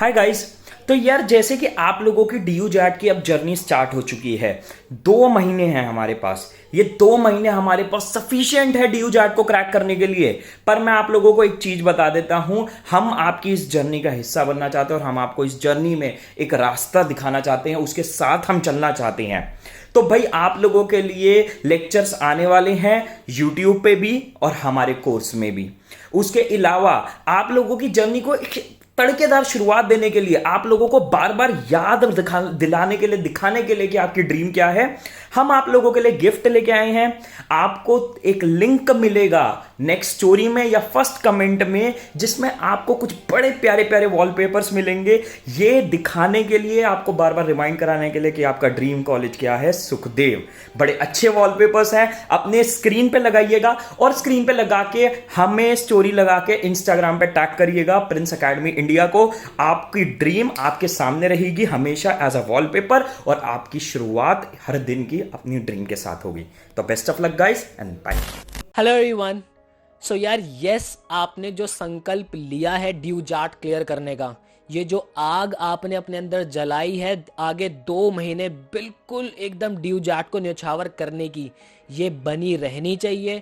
Hi guys. तो यार जैसे कि आप लोगों की डी यू जैट की अब जर्नी स्टार्ट हो चुकी है। 2 महीने हैं हमारे पास। ये 2 महीने हमारे पास सफिशिएंट है डी यू जैट को क्रैक करने के लिए। पर मैं आप लोगों को एक चीज बता देता हूं, हम आपकी इस जर्नी का हिस्सा बनना चाहते हैं और हम आपको इस जर्नी में एक रास्ता दिखाना चाहते हैं, उसके साथ हम चलना चाहते हैं। तो भाई आप लोगों के लिए लेक्चर्स आने वाले हैं यूट्यूब पे भी और हमारे कोर्स में भी। उसके अलावा आप लोगों की जर्नी को एक तड़केदार शुरुआत देने के लिए, आप लोगों को बार बार याद दिलाने के लिए, दिखाने के लिए कि आपकी ड्रीम क्या है, हम आप लोगों के लिए गिफ्ट लेके आए हैं। आपको एक लिंक मिलेगा नेक्स्ट स्टोरी में या फर्स्ट कमेंट में, जिसमें आपको कुछ बड़े प्यारे प्यारे वॉलपेपर्स मिलेंगे, ये दिखाने के लिए, आपको बार बार रिमाइंड कराने के लिए कि आपका ड्रीम कॉलेज क्या है, सुखदेव। बड़े अच्छे वॉलपेपर्स हैं, अपने स्क्रीन पे लगाइएगा और स्क्रीन पे लगा के हमें स्टोरी लगा के इंस्टाग्राम पे टैग करिएगा प्रिंस एकेडमी इंडिया को। आपकी ड्रीम आपके सामने रहेगी हमेशा एज अ वॉलपेपर और आपकी शुरुआत हर दिन की अपनी ड्रीम के साथ होगी। तो best of luck guys and bye. Hello everyone. So यार यस, आपने जो संकल्प लिया है ड्यू जैट क्लियर करने का, ये जो आग आपने अपने अंदर जलाई है आगे 2 महीने बिल्कुल एकदम ड्यू जैट को न्यौछावर करने की, ये बनी रहनी चाहिए।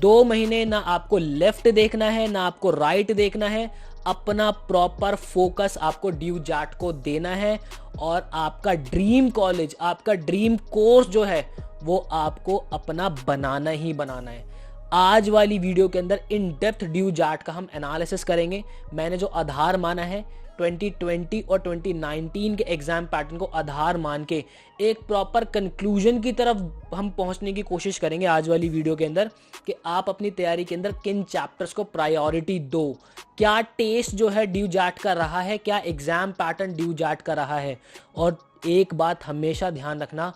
2 महीने ना आपको लेफ्ट देखना है ना आपको राइट देखना है, अपना प्रॉपर फोकस आपको ड्यू जैट को देना है और आपका ड्रीम कॉलेज, आपका ड्रीम कोर्स जो है वो आपको अपना बनाना ही बनाना है। आज वाली वीडियो के अंदर इन डेप्थ ड्यू जैट का हम एनालिसिस करेंगे। मैंने जो आधार माना है 2020 और 2019 के एग्जाम पैटर्न को आधार मान के एक प्रॉपर कंक्लूजन की तरफ हम पहुंचने की कोशिश करेंगे आज वाली वीडियो के अंदर, कि आप अपनी तैयारी के अंदर किन चैप्टर्स को प्रायोरिटी दो, क्या टेस्ट जो है ड्यू जैट का रहा है, क्या एग्जाम पैटर्न ड्यू जैट का रहा है। और एक बात हमेशा ध्यान रखना,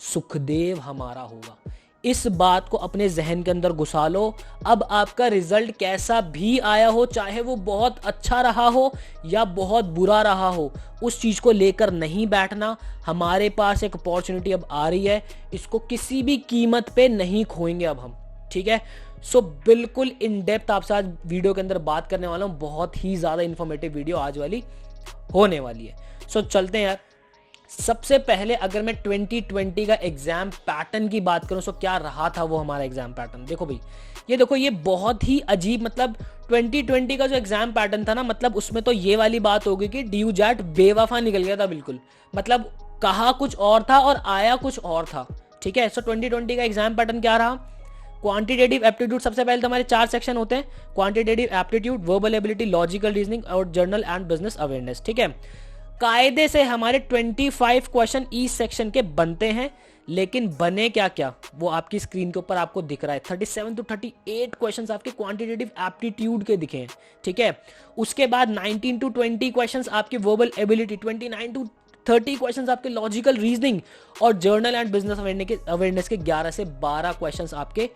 सुखदेव हमारा होगा। इस बात को अपने जहन के अंदर घुसा लो। अब आपका रिजल्ट कैसा भी आया हो, चाहे वो बहुत अच्छा रहा हो या बहुत बुरा रहा हो, उस चीज को लेकर नहीं बैठना। हमारे पास एक अपॉर्चुनिटी अब आ रही है, इसको किसी भी कीमत पे नहीं खोएंगे अब हम, ठीक है। सो बिल्कुल इन डेप्थ आपसे आज वीडियो के अंदर बात करने वाला हूं। बहुत ही ज्यादा इंफॉर्मेटिव वीडियो आज वाली होने वाली है। सो चलते हैं यार। सबसे पहले अगर मैं 2020 का एग्जाम पैटर्न की बात करूं, तो क्या रहा था वो हमारा एग्जाम पैटर्न। देखो भाई, ये देखो, ये बहुत ही अजीब, मतलब 2020 का जो एग्जाम पैटर्न था ना, मतलब उसमें तो ये वाली बात हो गई कि ड्यू जैट बेवफा निकल गया था बिल्कुल। मतलब कहा कुछ और था और आया कुछ और था, ठीक है। सो 2020 का एग्जाम पैटर्न क्या रहा। क्वांटिटेटिव एप्टीट्यूड, सबसे पहले तो हमारे 4 सेक्शन होते हैं, quantitative aptitude, verbal ability, logical reasoning और जर्नल एंड बिजनेस अवेयरनेस, ठीक है। कायदे से हमारे 25 क्वेश्चन इस सेक्शन के बनते हैं, लेकिन बने क्या क्या वो आपकी स्क्रीन के ऊपर आपको दिख रहा है। 37 to 38 क्वेश्चंस आपके क्वांटिटेटिव एप्टीट्यूड के दिखे हैं, ठीक है। उसके बाद 19 to 20 क्वेश्चंस आपके वर्बल एबिलिटी, 29 to 30 क्वेश्चंस आपके लॉजिकल रीजनिंग और जर्नल एंड बिजनेस अवेयरनेस के 11 से 12 क्वेश्चंस आपके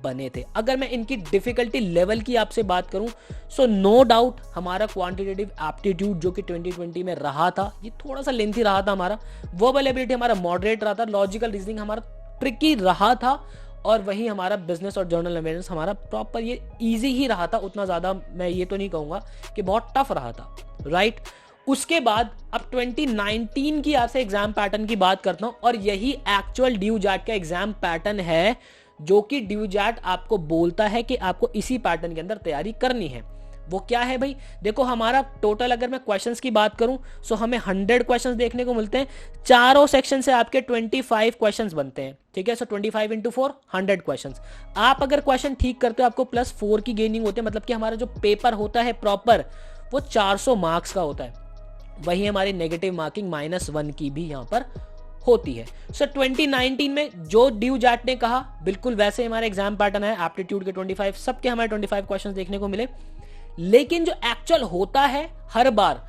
बने थे। अगर मैं इनकी डिफिकल्टी लेवल की आपसे बात करूं, सो नो डाउट हमारा क्वांटिटेटिव एप्टीट्यूड जो कि 2020 में रहा था, ये थोड़ा सा लेंथी रहा था हमारा। वर्बल एबिलिटी हमारा मॉडरेट रहा था, लॉजिकल रीजनिंग हमारा ट्रिकी रहा था, और वही हमारा बिजनेस और जर्नल अवेयरनेस हमारा प्रॉपर ये इजी ही रहा था। उतना ज्यादा मैं ये तो नहीं कहूंगा कि बहुत टफ रहा था, राइट। उसके बाद अब 2019 की आपसे एग्जाम पैटर्न की बात करता हूं, और यही एक्चुअल ड्यू जैट का एग्जाम पैटर्न है, जो कि ड्यू जैट आपको बोलता है कि आपको इसी पैटर्न के अंदर तैयारी करनी है। वो क्या है भाई, देखो हमारा टोटल अगर मैं क्वेश्चंस की बात करूं, सो हमें 100 क्वेश्चंस देखने को मिलते हैं। चारों सेक्शन से आपके 25 क्वेश्चंस बनते हैं, ठीक है। सो 25 into 4 100 क्वेश्चंस। आप अगर क्वेश्चन ठीक करते हो आपको +4 की गेनिंग होती है, मतलब कि हमारा जो पेपर होता है प्रॉपर वो 400 मार्क्स का होता है। वही हमारी नेगेटिव मार्किंग -1 की भी यहां पर होती है। सो 2019 में जो ड्यू जैट ने कहा बिल्कुल वैसे हमारा एग्जाम पैटर्न है। एप्टीट्यूड के 25 सबके हमारे 25 क्वेश्चंस देखने को मिले, लेकिन जो एक्चुअल होता है हर बार,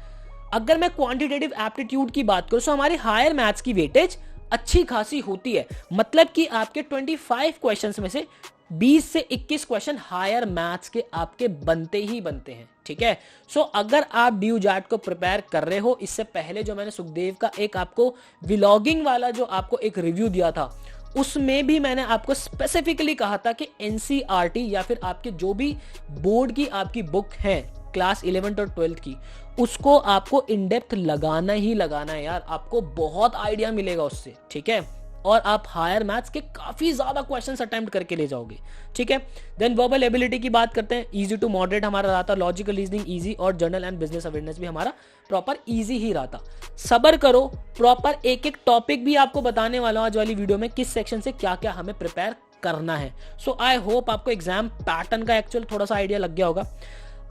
अगर मैं क्वांटिटेटिव एप्टीट्यूड की बात करूं, तो हमारी हायर मैथ्स की वेटेज अच्छी खासी होती है। मतलब कि आपके 25 क्वेश्चंस में से 20 से 21 क्वेश्चन हायर मैथ्स के आपके बनते ही बनते हैं, ठीक है। सो अगर आप ड्यू जैट को प्रिपेयर कर रहे हो, इससे पहले जो मैंने सुखदेव का एक आपको व्लॉगिंग वाला जो आपको एक रिव्यू दिया था, उसमें भी मैंने आपको स्पेसिफिकली कहा था कि एनसीईआरटी या फिर आपके जो भी बोर्ड की आपकी बुक है, क्लास 11 और 12 की, उसको आपको इन डेप्थ लगाना ही लगाना है यार, आपको बहुत आइडिया मिलेगा उससे, ठीक है, और आप हायर मैथ्स के काफी ज्यादा क्वेश्चंस अटेम्प्ट करके ले जाओगे, ठीक है। देन वर्बल एबिलिटी की बात करते हैं, इजी टू मॉडरेट हमारा रहा था, लॉजिकल रीजनिंग इजी, और जनरल एंड बिजनेस अवेयरनेस भी हमारा प्रॉपर इजी ही रहा था। सबर करो, प्रॉपर एक एक टॉपिक भी आपको बताने वाला हूं आज वाली वीडियो में, किस सेक्शन से क्या क्या हमें प्रिपेयर करना है। सो आई होप आपको एग्जाम पैटर्न का एक्चुअल थोड़ा सा आइडिया लग गया होगा।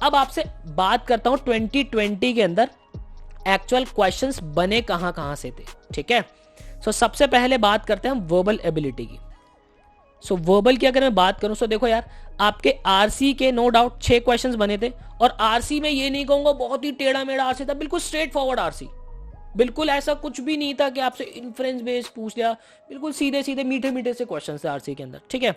अब आपसे बात करता हूं 2020 के अंदर एक्चुअल क्वेश्चंस बने कहां कहां से थे, ठीक है। सो सबसे पहले बात करते हैं हम वर्बल एबिलिटी की। सो वर्बल की अगर मैं बात करूं, सो देखो यार, आपके आरसी के नो डाउट 6 क्वेश्चंस बने थे, और आरसी में ये नहीं कहूंगा बहुत ही टेढ़ा मेढ़ा आरसी था, बिल्कुल स्ट्रेट फॉरवर्ड आरसी, बिल्कुल ऐसा कुछ भी नहीं था कि आपसे इन्फ्रेंस बेस्ड पूछ लिया, बिल्कुल सीधे सीधे मीठे मीठे से क्वेश्चन थे आरसी के अंदर, ठीक है।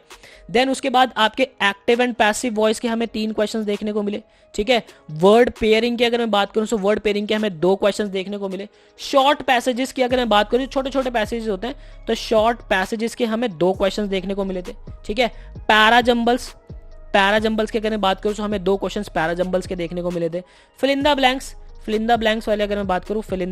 देन उसके बाद आपके एक्टिव एंड पैसिव वॉइस के हमें 3 क्वेश्चंस देखने को मिले, ठीक है। वर्ड पेयरिंग की अगर मैं बात करूं, तो वर्ड पेयरिंग के हमें 2 क्वेश्चंस देखने को मिले। शॉर्ट पैसेजेस की अगर मैं बात करूं, छोटे छोटे पैसेजेस होते हैं, तो शॉर्ट पैसेजेस के हमें 2 क्वेश्चंस देखने को मिले थे, ठीक है। पैराजंबल्स की अगर मैं बात करूं, तो हमें 2 क्वेश्चंस पैराजंबल्स के देखने को मिले थे। फिल इन द ब्लैंक्स वाले अगर मैं बात करूं, फिल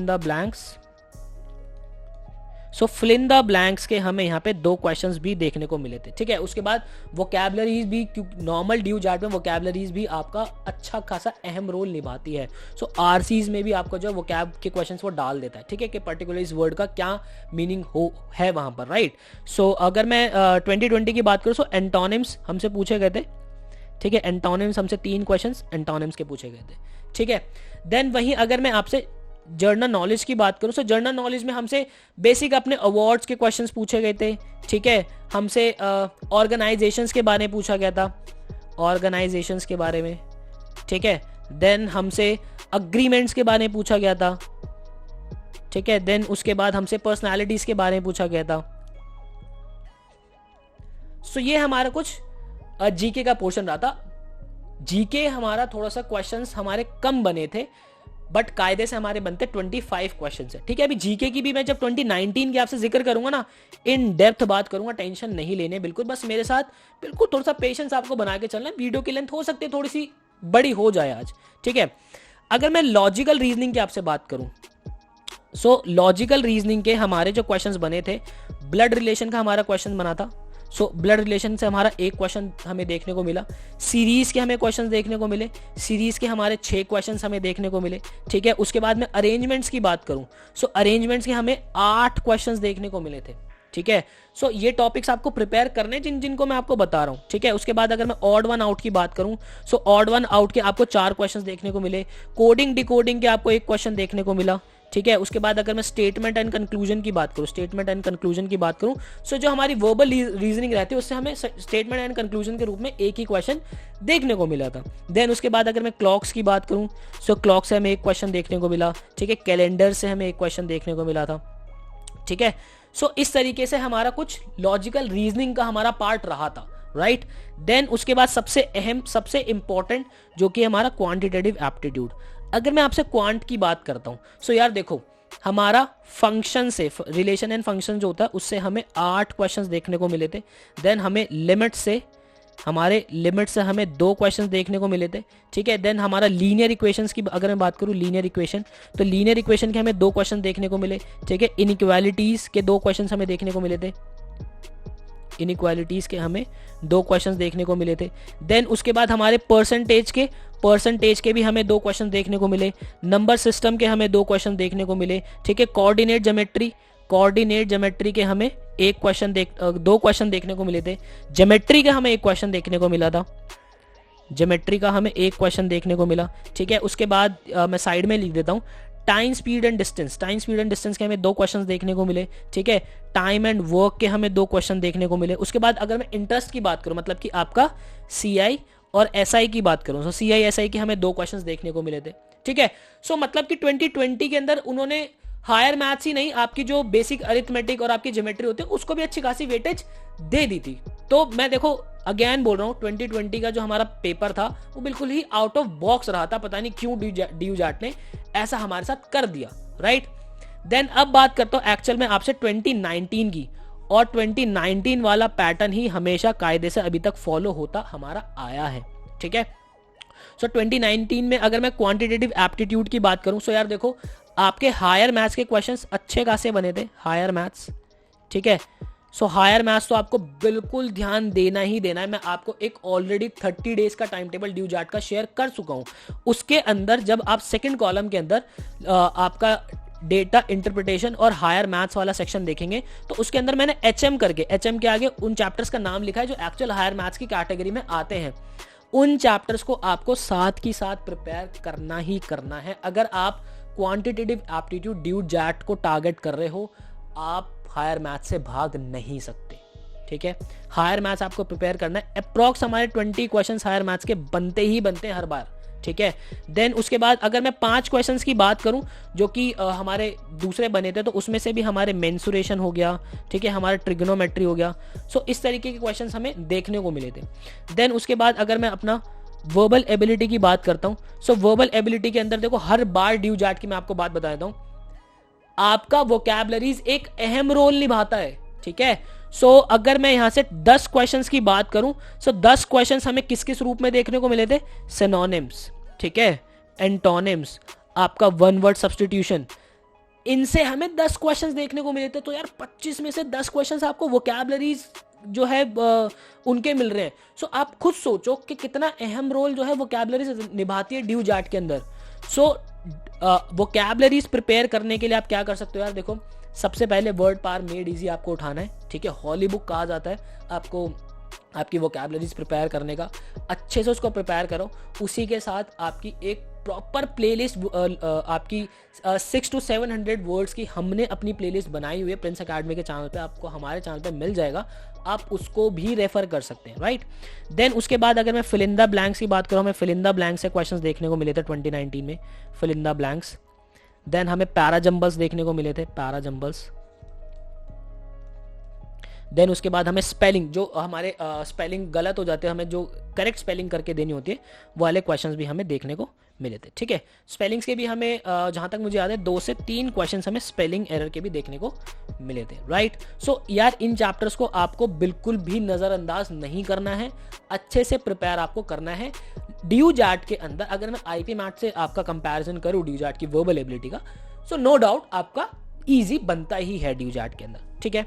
इन द ब्लैंक्स के हमें यहाँ पे 2 क्वेश्चंस भी देखने को मिले थे, ठीक है। उसके बाद वोकैबुलरीज भी, क्योंकि नॉर्मल ड्यू जाट में वोकैबुलरीज भी आपका अच्छा खासा अहम रोल निभाती है। सो आरसीज में भी आपको जो वोकैब के क्वेश्चंस वो डाल देता है, ठीक है, कि पर्टिकुलर इस वर्ड का क्या मीनिंग है वहां पर, राइट। सो अगर मैं 2020 की बात करूँ, सो एंटोनिम्स हमसे पूछे गए थे, ठीक है। एंटोनिम्स हमसे 3 क्वेश्चंस एंटोनिम्स के पूछे गए थे, ठीक है। देन वहीं अगर मैं आपसे जर्नल नॉलेज की बात करूं, तो जर्नल नॉलेज में हमसे बेसिक अपने अवार्ड्स के क्वेश्चंस पूछे गए थे, ठीक है। हमसे ऑर्गेनाइजेशंस के बारे में पूछा गया था, ऑर्गेनाइजेशंस के बारे में, ठीक है। देन हमसे अग्रीमेंट्स के बारे में पूछा गया था, ठीक है। देन उसके बाद हमसे पर्सनालिटीज के बारे में पूछा गया था। सो ये हमारा कुछ जीके का पोर्शन रहा था। जीके हमारा थोड़ा सा क्वेश्चंस हमारे कम बने थे, बट कायदे से हमारे बनते 25 क्वेश्चन है, ठीक है। अभी जीके की भी मैं जब 2019 की आपसे जिक्र करूंगा ना, इन डेप्थ बात करूंगा, टेंशन नहीं लेने बिल्कुल, बस मेरे साथ बिल्कुल थोड़ा सा पेशेंस आपको बना के चलना है। वीडियो की लेंथ हो सकती है थोड़ी सी बड़ी हो जाए आज, ठीक है। अगर मैं लॉजिकल रीजनिंग की आपसे बात करूं, सो लॉजिकल रीजनिंग के हमारे जो क्वेश्चंस बने थे, ब्लड रिलेशन का हमारा क्वेश्चन बना था। सो ब्लड रिलेशन से हमारा 1 क्वेश्चन हमें देखने को मिला। सीरीज के हमें क्वेश्चंस देखने को मिले, सीरीज के हमारे 6 क्वेश्चंस हमें देखने को मिले, ठीक है। उसके बाद में अरेंजमेंट्स की बात करूं, सो अरेंजमेंट्स के हमें 8 क्वेश्चंस देखने को मिले थे, ठीक है। सो ये टॉपिक्स आपको प्रिपेयर करने जिनको मैं आपको बता रहा हूं, ठीक है। उसके बाद अगर मैं ऑड वन आउट की बात करूं, सो ऑड वन आउट के आपको 4 क्वेश्चंस देखने को मिले। कोडिंग डिकोडिंग के आपको 1 क्वेश्चन देखने को मिला, ठीक है। उसके बाद अगर मैं स्टेटमेंट एंड कंक्लूजन की बात करूं, सो जो हमारी वर्बल रीजनिंग रहती है उससे हमें स्टेटमेंट एंड कंक्लूजन के रूप में 1 ही क्वेश्चन देखने को मिला था। देन उसके बाद अगर मैं क्लॉक्स की बात करूं, सो क्लॉक से हमें 1 क्वेश्चन देखने को मिला, ठीक है। कैलेंडर से हमें 1 क्वेश्चन देखने को मिला था, ठीक है। सो इस तरीके से हमारा कुछ लॉजिकल रीजनिंग का हमारा पार्ट रहा था, राइट। देन उसके बाद सबसे अहम, सबसे इंपॉर्टेंट जो कि हमारा क्वांटिटेटिव एप्टीट्यूड। अगर मैं आपसे क्वांट की बात करता हूं, सो यार देखो, हमारा फंक्शन से, रिलेशन एंड फंक्शन जो होता है उससे हमें 8 क्वेश्चंस देखने को मिले थे। देन हमें लिमिट से हमें 2 क्वेश्चंस देखने को मिले थे, ठीक है। देन हमारा लीनियर इक्वेशंस की अगर मैं बात करूं, लीनियर इक्वेशन, तो लीनियर इक्वेशन के हमें 2 क्वेश्चन देखने को मिले, ठीक है। इनइक्वालिटीज के 2 क्वेश्चन हमें देखने को मिले थे, इनइक्वालिटीज के हमें 2 क्वेश्चंस देखने को मिले थे। देन उसके बाद हमारे परसेंटेज के भी हमें 2 क्वेश्चन देखने को मिले। नंबर सिस्टम के हमें 2 क्वेश्चन देखने को मिले, ठीक है। कोऑर्डिनेट ज्योमेट्री के हमें 2 क्वेश्चन देखने को मिले थे। ज्योमेट्री का हमें 1 क्वेश्चन देखने को मिला था, ज्योमेट्री का हमें 1 क्वेश्चन देखने को मिला, ठीक है। उसके बाद मैं साइड में लिख देता हूं, टाइम स्पीड एंड डिस्टेंस के हमें 2 क्वेश्चन देखने को मिले, ठीक है। टाइम एंड वर्क के हमें 2 क्वेश्चन देखने को मिले। उसके बाद अगर मैं इंटरेस्ट की बात करूं, मतलब कि आपका सीआई और एसआई की बात करूं, तो सीआई एसआई के हमें 2 क्वेश्चंस देखने को मिले थे, ठीक है। सो मतलब कि 2020 के अंदर उन्होंने हायर मैथ्स ही नहीं, आपकी जो बेसिक अरिथमेटिक और आपकी ज्योमेट्री होती है उसको भी अच्छी खासी वेटेज दे दी थी। तो मैं देखो अगेन बोल रहा हूं, 2020 का जो हमारा पेपर था वो बिल्कुल ही आउट ऑफ बॉक्स रहा था। पता नहीं क्यों ड्यू जाट ने ऐसा हमारे साथ कर दिया, राइट। देन अब बात करता हूं एक्चुअल में आपसे 2019 की, और 2019 वाला पैटर्न ही हमेशा कायदे से अभी तक फॉलो होता हमारा आया है, ठीक है। सो 2019 में अगर मैं क्वांटिटेटिव एप्टीट्यूड की बात करूं, सो यार देखो आपके हायर मैथ्स के क्वेश्चंस अच्छे खासे बने थे, हायर मैथ्स, ठीक है। सो हायर मैथ्स तो आपको बिल्कुल ध्यान देना ही देना है। मैं आपको एक ऑलरेडी 30 डेज का टाइम टेबल ड्यू जाट का शेयर कर चुका हूं। उसके अंदर जब आप सेकंड कॉलम के अंदर आपका डेटा इंटरप्रिटेशन और हायर मैथ्स वाला सेक्शन देखेंगे, तो उसके अंदर मैंने एचएम करके, एचएम के आगे उन चैप्टर्स का नाम लिखा है जो एक्चुअल हायर मैथ्स की कैटेगरी में आते हैं। उन चैप्टर्स को आपको साथ की साथ प्रिपेयर करना ही करना है। अगर आप क्वांटिटेटिव एप्टीट्यूड ड्यू जैट को टारगेट कर रहे हो, आप हायर मैथ्स से भाग नहीं सकते, ठीक है। हायर मैथ्स आपको प्रिपेयर करना है। अप्रॉक्स हमारे 20 क्वेश्चंस हायर मैथ्स के बनते ही बनते हैं हर बार, ठीक है। देन उसके बाद अगर मैं 5 क्वेश्चंस की बात करूं जो कि हमारे दूसरे बने थे, तो उसमें से भी हमारे मेंसुरेशन हो गया, ठीक है, हमारा ट्रिग्नोमेट्री हो गया। सो इस तरीके के क्वेश्चंस हमें देखने को मिले थे। देन उसके बाद अगर मैं अपना वर्बल एबिलिटी की बात करता हूं, सो वर्बल एबिलिटी के अंदर देखो हर बार ड्यू जैट की मैं आपको बात बता देता हूं, आपका वोकैबुलरीज एक अहम रोल निभाता है, ठीक है। सो अगर मैं यहां से 10 क्वेश्चंस की बात करूं, सो 10 क्वेश्चंस हमें किस किस रूप में देखने को मिले थे? सिनोनिम्स, ठीक है, एंटोनिम्स, आपका वन वर्ड सब्स्टिट्यूशन, इनसे हमें 10 क्वेश्चंस देखने को मिले थे। तो यार 25 में से 10 क्वेश्चंस आपको वोकैबुलरीज जो है उनके मिल रहे हैं। सो आप खुद सोचो कि कितना अहम रोल जो है वोकैबुलरीज निभाती है ड्यू जैट के अंदर। सो वोकैबुलरीज प्रिपेयर करने के लिए आप क्या कर सकते हो यार, देखो सबसे पहले वर्ड पावर मेड इजी आपको उठाना है, ठीक है। हॉली बुक कहा जाता है आपको आपकी वोकैबुलरीज प्रिपेयर करने का। अच्छे से उसको प्रिपेयर करो। उसी के साथ आपकी एक प्रॉपर प्लेलिस्ट आपकी 600 to 700 वर्ड्स की हमने अपनी प्लेलिस्ट बनाई हुई है प्रिंस अकेडमी के चैनल पे, आपको हमारे चैनल पे मिल जाएगा, आप उसको भी रेफर कर सकते हैं, राइट। देन उसके बाद अगर मैं फिल इन द ब्लैंक्स की बात करूँ, हमें फिल इन द ब्लैंक्स से क्वेश्चंस देखने को मिले थे 2019 में, fill in the blanks. Then हमें पैराजम्बल्स देखने को मिले थे, पैराजम्बल्स। देन उसके बाद हमें स्पेलिंग, जो हमारे स्पेलिंग गलत हो जाते हैं, हमें जो करेक्ट स्पेलिंग करके देनी होती है, वो वाले क्वेश्चंस भी हमें देखने को मिले थे, ठीक है। स्पेलिंग्स के भी हमें जहां तक मुझे याद है 2 से 3 क्वेश्चंस हमें स्पेलिंग एरर के भी देखने को मिले थे, राइट। सो यार इन चैप्टर्स को आपको बिल्कुल भी नजरअंदाज नहीं करना है, अच्छे से प्रिपेयर आपको करना है। ड्यू जैट के अंदर अगर मैं आईपी मैथ से आपका कंपैरिजन करूं ड्यू जैट की वर्बल एबिलिटी का, सो नो डाउट आपका इजी बनता ही है ड्यू जैट के अंदर, ठीक है।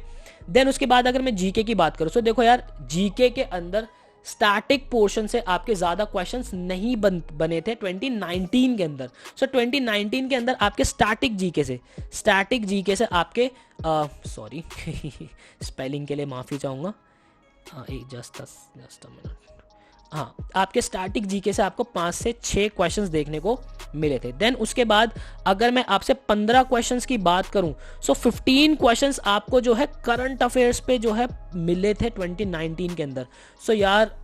देन उसके बाद अगर मैं जीके की बात करूं, सो देखो यार जीके के अंदर स्टैटिक पोर्शन से आपके ज्यादा क्वेश्चंस नहीं बने थे 2019 के अंदर। सो 2019 के अंदर आपके स्टैटिक जीके से आपके सॉरी स्पेलिंग के लिए माफी चाहूंगा, जस्ट अ मिनट, हाँ, आपके स्टैटिक जीके से आपको 5 से 6 क्वेश्चंस देखने को मिले थे। देन उसके बाद अगर मैं आपसे 15 क्वेश्चंस की बात करूं, सो 15 क्वेश्चंस आपको जो है करंट अफेयर्स पे जो है मिले थे 2019 के अंदर। सो यार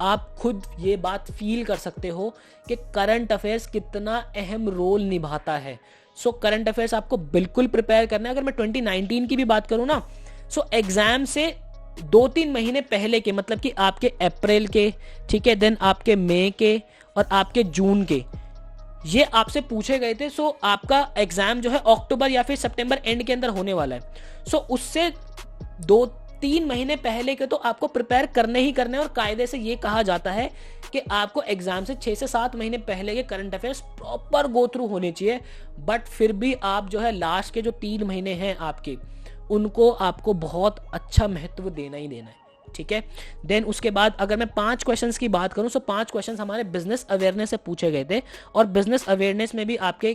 आप खुद ये बात फील कर सकते हो कि करंट अफेयर्स कितना अहम रोल निभाता है। सो करंट अफेयर्स आपको बिल्कुल प्रिपेयर करना है। अगर मैं 2019 की भी बात करूं ना, सो एग्जाम से 2-3 महीने पहले के, मतलब कि आपके अप्रैल के, ठीक है, देन आपके मई के और आपके जून के, ये आपसे पूछे गए थे। सो आपका एग्जाम जो है अक्टूबर या फिर सितंबर एंड के अंदर होने वाला है। सो उससे 2-3 महीने पहले के तो आपको प्रिपेयर करने ही करने, और कायदे से ये कहा जाता है कि आपको एग्जाम से 6 से 7 महीने पहले के current affairs proper go through होने चाहिए। बट फिर भी आप जो है लास्ट के जो 3 महीने हैं आपके, उनको आपको बहुत अच्छा महत्व देना ही देना है, ठीक है। देन उसके बाद अगर मैं 5 क्वेश्चंस की बात करूं, सो 5 क्वेश्चंस हमारे बिजनेस अवेयरनेस से पूछे गए थे। और बिजनेस अवेयरनेस में भी आपके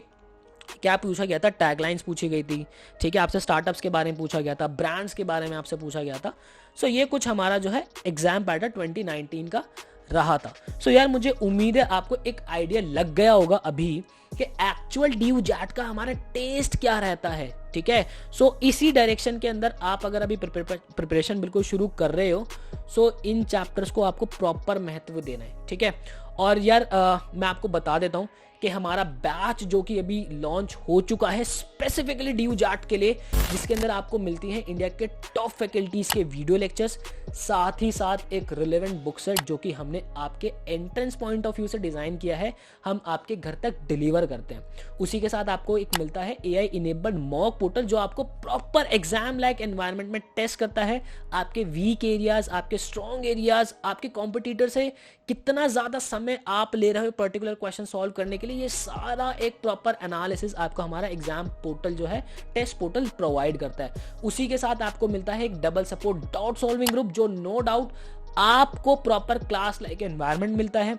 क्या पूछा गया था? टैगलाइंस पूछी गई थी, ठीक है, आपसे स्टार्टअप्स के बारे में पूछा गया था, ब्रांड्स के बारे में आपसे पूछा गया था। सो ये कुछ हमारा जो है एग्जाम पैटर्न 2019 का रहा था। सो यार मुझे उम्मीद है आपको एक आइडिया लग गया होगा अभी कि एक्चुअल ड्यू जैट का हमारा टेस्ट क्या रहता है, ठीक है। सो इसी डायरेक्शन के अंदर आप अगर अभी प्रिपरेशन बिल्कुल शुरू कर रहे हो, सो इन चैप्टर्स को आपको प्रॉपर महत्व देना है, ठीक है। और यार मैं आपको बता देता हूं कि हमारा बैच जो कि अभी लॉन्च हो चुका है स्पेसिफिकली ड्यू जैट के लिए, जिसके अंदर आपको मिलती हैं इंडिया के टॉप फैकल्टीज के वीडियो लेक्चर्स, साथ ही साथ एक रिलेवेंट बुक सेट जो कि हमने आपके एंट्रेंस पॉइंट ऑफ व्यू से डिजाइन किया है, हम आपके घर तक डिलीवर कवर करते हैं। उसी के साथ आपको एक मिलता है AI इनेबल्ड मॉक पोर्टल, जो आपको प्रॉपर एग्जाम लाइक एनवायरनमेंट में टेस्ट करता है आपके वीक एरियाज, आपके स्ट्रॉन्ग एरियाज, आपके कॉम्पिटिटर से कितना ज़्यादा समय आप ले रहे हो पर्टिकुलर क्वेश्चन सॉल्व करने के लिए। ये सारा एक प्रॉपर एनालिसिस आपको हमारा एग्जाम पोर्टल जो है, टेस्ट पोर्टल प्रोवाइड करता है। उसी के साथ आपको मिलता है एक double support doubt solving group, जो नो डाउट आपको प्रॉपर क्लास लाइक एनवायरनमेंट मिलता है।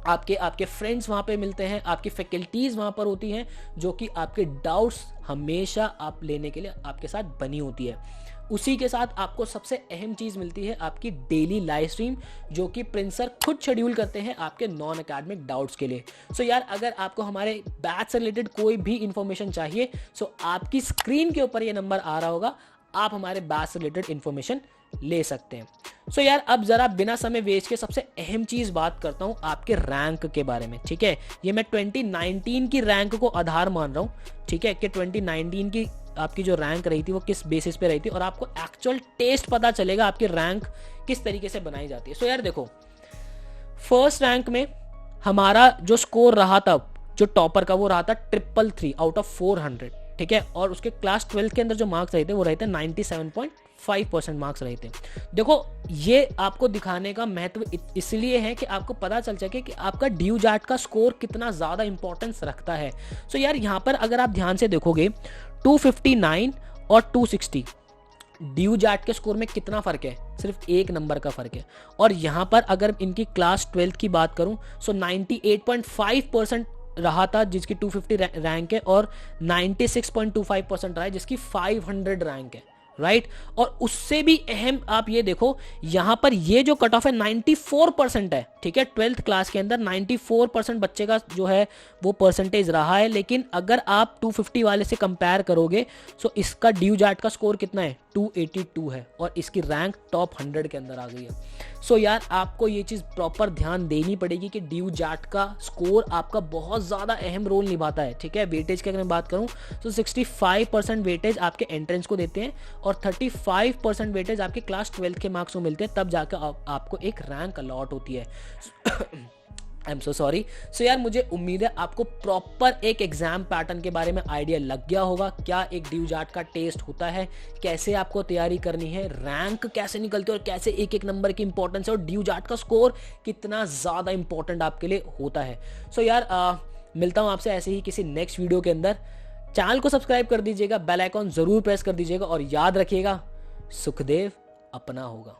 आपके फ्रेंड्स वहां पे मिलते हैं, आपकी फैकल्टीज वहां पर होती हैं, जो कि आपके डाउट्स हमेशा आप लेने के लिए आपके साथ बनी होती है। उसी के साथ आपको सबसे अहम चीज मिलती है आपकी डेली लाइव स्ट्रीम, जो कि प्रिंस सर खुद शेड्यूल करते हैं आपके नॉन एकेडमिक डाउट्स के लिए। सो यार, अगर आपको हमारे बैच से रिलेटेड कोई भी इंफॉर्मेशन चाहिए, सो आपकी स्क्रीन के ऊपर ये नंबर आ रहा होगा, आप हमारे बैच से रिलेटेड इंफॉर्मेशन ले सकते हैं। सो यार, अब जरा बिना समय वेस्ट के सबसे अहम चीज बात करता हूं आपके रैंक के बारे में। ठीक है, ये मैं 2019 की रैंक को आधार मान रहा हूं, ठीक है, कि 2019 की आपकी जो रैंक रही थी वो किस बेसिस पे रही थी, और आपको एक्चुअल टेस्ट पता चलेगा आपकी रैंक किस तरीके से बनाई जाती है। सो यार देखो, फर्स्ट रैंक में हमारा जो स्कोर रहा था, जो टॉपर का, वो रहा था 333 आउट ऑफ 400, ठीक है, और उसके क्लास 12 के अंदर जो मार्क्स रहे थे वो रहे थे 97.5% मार्क्स रहे थे। देखो, ये आपको दिखाने का महत्व इसलिए है कि आपको पता चल सके कि आपका ड्यू जैट का स्कोर कितना ज्यादा इंपॉर्टेंस रखता है। सो यार, यहाँ पर अगर आप ध्यान से देखोगे 259 और 260 ड्यू जैट के स्कोर में कितना फर्क है, सिर्फ एक नंबर का फर्क है। और यहाँ पर अगर इनकी क्लास 12 की बात करूं, सो 98.5% रहा था जिसकी 250 रैंक है, और 96.25% रहा है जिसकी 500 रैंक है, राइट। और उससे भी अहम आप ये देखो, यहां पर ये जो कट ऑफ है 94% है, ठीक है, 12th क्लास के अंदर 94% बच्चे का जो है वो परसेंटेज रहा है। लेकिन अगर आप 250 वाले से कंपेयर करोगे, सो इसका ड्यू जैट का स्कोर कितना है, 282 है, और इसकी रैंक टॉप 100 के अंदर आ गई है। सो यार, आपको ये चीज प्रॉपर ध्यान देनी पड़ेगी कि ड्यू जैट का स्कोर आपका बहुत ज्यादा अहम रोल निभाता है, ठीक है। वेटेज की अगर मैं बात करूं तो 65% वेटेज आपके एंट्रेंस को देते हैं, और 35% वेटेज आपके क्लास 12 के मार्क्स को मिलते हैं, तब जाकर आपको एक रैंक अलॉट होती है। I am so sorry. सो यार, मुझे उम्मीद है आपको प्रॉपर एक एग्जाम पैटर्न के बारे में आइडिया लग गया होगा, क्या एक ड्यू जैट का टेस्ट होता है, कैसे आपको तैयारी करनी है, रैंक कैसे निकलती है, और कैसे एक एक नंबर की इंपॉर्टेंस है, और ड्यू जैट का स्कोर कितना ज्यादा इंपॉर्टेंट आपके लिए होता है। सो यार, मिलता हूं आपसे ऐसे ही किसी नेक्स्ट वीडियो के अंदर। चैनल को सब्सक्राइब कर दीजिएगा, बेल आइकॉन जरूर प्रेस कर दीजिएगा, और याद रखिएगा, सुखदेव अपना होगा।